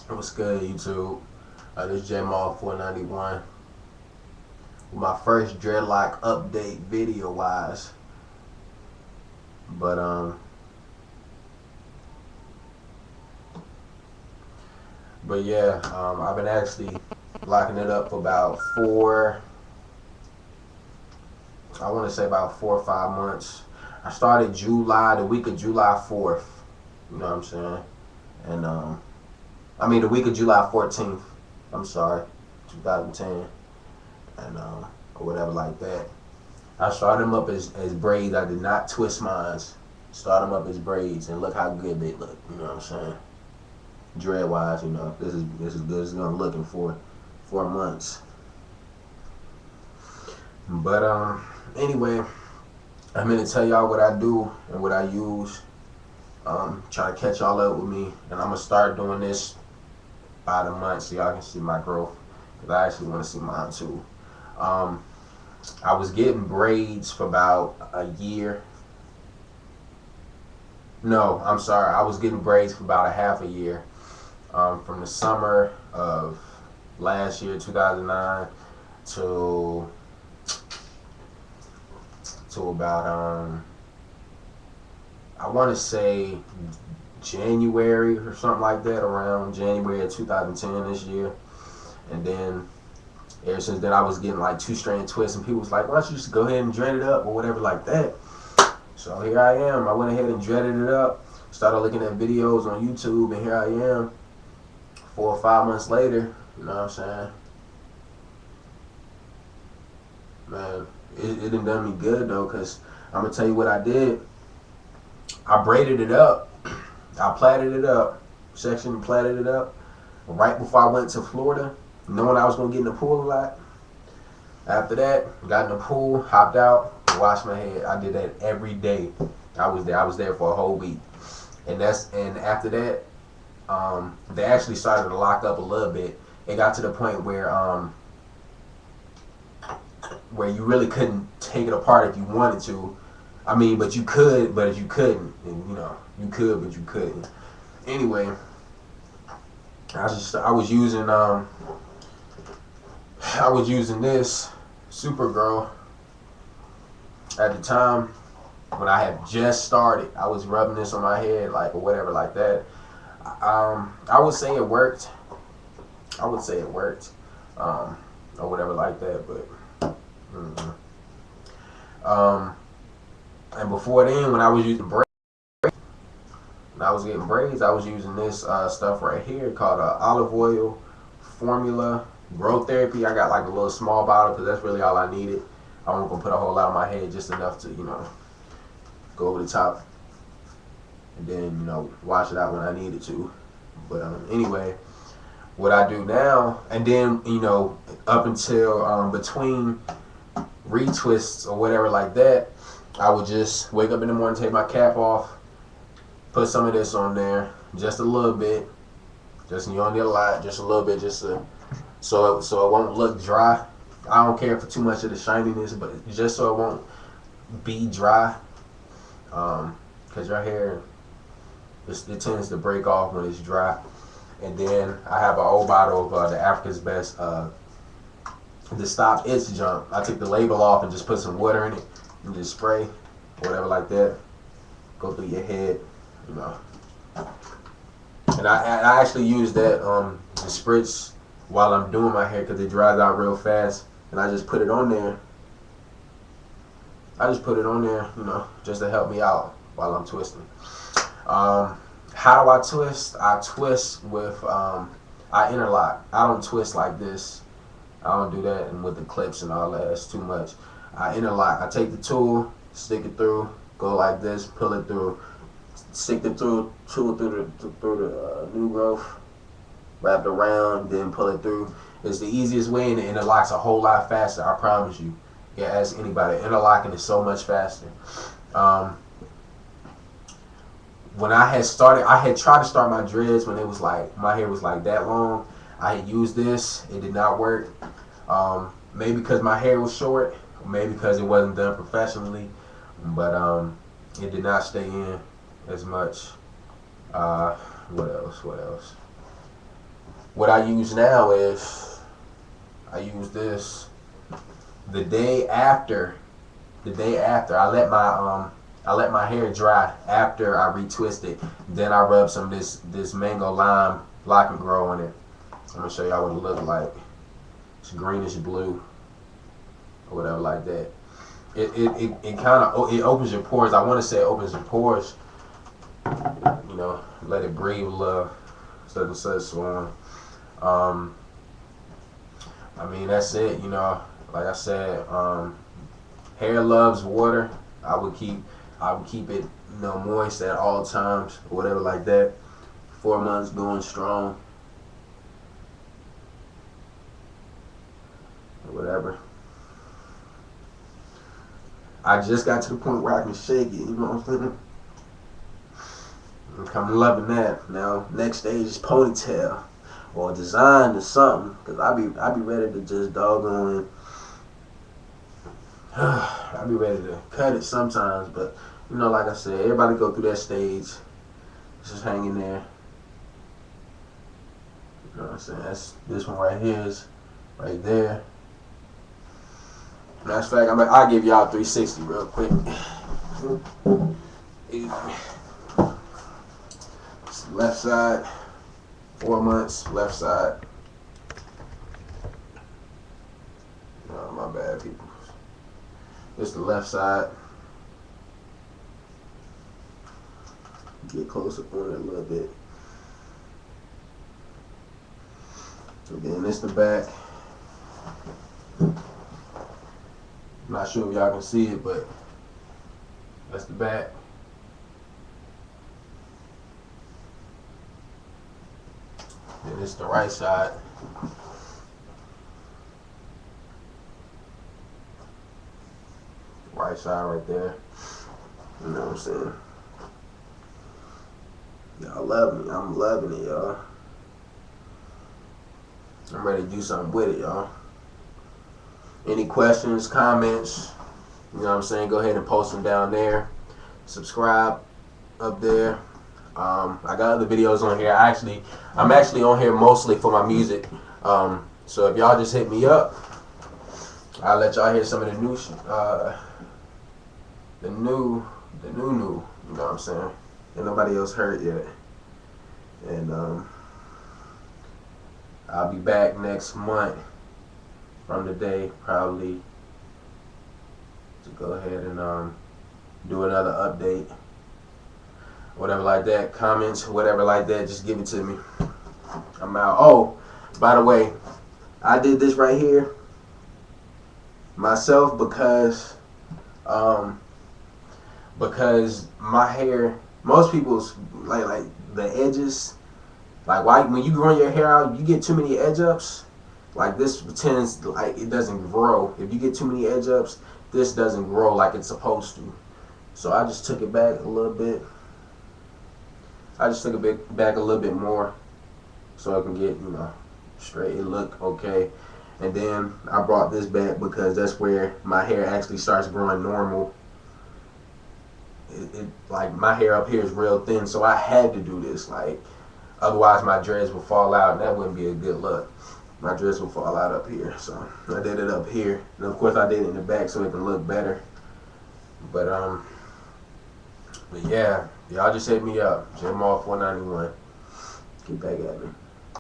What's good, YouTube? This is J-Mall491 with my first Dreadloc update video wise. But um but yeah, I've been actually locking it up for about I want to say about 4 or 5 months. I started the week of July 4th. You know what I'm saying? And the week of July 14th. I'm sorry, 2010, and or whatever like that. I started them up as braids. I did not twist mines. Start them up as braids, and look how good they look. You know what I'm saying? Dread wise, this is good as I'm looking for 4 months. But anyway, I'm gonna tell y'all what I do and what I use. Try to catch y'all up with me, and I'm gonna start doing this by the month so y'all can see my growth. Cause I actually want to see mine too. I was getting braids for about a year. No, I'm sorry. I was getting braids for about a half a year. From the summer of last year, 2009, to about I want to say January or something like that, around January of 2010 this year. And then ever since then, I was getting like two-strand twists, and people was like, why don't you just go ahead and dread it up or whatever like that. So here I am. I went ahead and dreaded it up, started looking at videos on YouTube, and here I am 4 or 5 months later. You know what I'm saying? Man, it done done me good though, because I'm going to tell you what I did. I braided it up. I plaited it up, section plaited it up right before I went to Florida, knowing I was going to get in the pool a lot. After that, got in the pool, hopped out, washed my head. I did that every day. I was there for a whole week. And after that, they actually started to lock up a little bit. It got to the point where you really couldn't take it apart if you wanted to. I mean, but you could, but you couldn't. And you could, but you couldn't. Anyway, I was using this Supergirl at the time when I had just started. I was rubbing this on my head, like, or whatever like that. I would say it worked. Or whatever like that, but and before then, when I was using braids, when I was getting braids, I was using this stuff right here called olive oil formula growth therapy. I got like a little small bottle because that's really all I needed. I wasn't gonna put a whole lot on my head, just enough to go over the top, and then wash it out when I needed to. But anyway, what I do now, and then up until between retwists or whatever like that, I would just wake up in the morning, take my cap off, put some of this on there, just a little bit, just you don't need a lot, just a little bit, just so it won't look dry. I don't care for too much of the shininess, but just so it won't be dry, because your hair, it tends to break off when it's dry. And then I have an old bottle of the Africa's Best to stop itch jump. I took the label off and just put some water in it and just spray, whatever like that. Go through your head, And I actually use that to spritz while I'm doing my hair because it dries out real fast. And I just put it on there. Just to help me out while I'm twisting. How do I twist? I twist with, I interlock. I don't twist like this. I don't do that, and with the clips and all that, that's too much. I interlock. I take the tool, stick it through, go like this, pull it through, stick the tool through the new growth, wrap it around, then pull it through. It's the easiest way, and it interlocks a whole lot faster, I promise you. Yeah, ask anybody. Interlocking is so much faster. When I had tried to start my dreads when it was like, my hair was like that long. I had used this. It did not work. Maybe because my hair was short, maybe because it wasn't done professionally, but it did not stay in as much. What else? what I use now is I use this the day after. The day after I let my hair dry after I retwist it. Then I rub some of this mango lime lock and grow on it. I'm gonna show y'all what it looks like. It's greenish blue or whatever like that. It kind of it opens your pores. I want to say it opens your pores. You know, let it breathe a little, such and such. So I mean that's it. You know, like I said, hair loves water. I would keep it, you know, moist at all times, or whatever like that. 4 months going strong, or whatever. I just got to the point where I can shake it. You know what I'm saying? I'm loving that. Now, next stage is ponytail or design or something. Cause I be ready to just doggone. I be ready to cut it sometimes, but you know, like I said, everybody go through that stage. It's just hanging there. You know what I'm saying? That's this one right here is right there. Matter of fact, I'll give y'all 360 real quick. It's the left side, 4 months, left side. Oh, my bad, people. It's the left side. Get close up on it a little bit. And then it's the back. I'm not sure if y'all can see it, but that's the back. Then it's the right side. Right side right there. You know what I'm saying? Y'all love me. I'm loving it, y'all. I'm ready to do something with it, y'all. Any questions, comments, you know what I'm saying? Go ahead and post them down there. Subscribe up there. I got other videos on here. I'm actually on here mostly for my music. So if y'all just hit me up, I'll let y'all hear some of the new you know what I'm saying? Ain't nobody else heard yet. And I'll be back next month from today, probably, to go ahead and do another update. Whatever like that, comments, whatever like that, just give it to me. I'm out. Oh, by the way, I did this right here myself because my hair, most people's like the edges, like when you run your hair out, you get too many edge ups. Like this tends like it doesn't grow. If you get too many edge ups, this doesn't grow like it's supposed to. So I just took it back a little bit. Back a little bit more so I can get, you know, straight. It look okay. And then I brought this back because that's where my hair actually starts growing normal. Like my hair up here is real thin, so I had to do this. Like otherwise my dreads would fall out, and that wouldn't be a good look. My dreads will fall out up here, so I did it up here, and of course I did it in the back so it can look better. But yeah, y'all just hit me up, Jamal 491. Get back at me.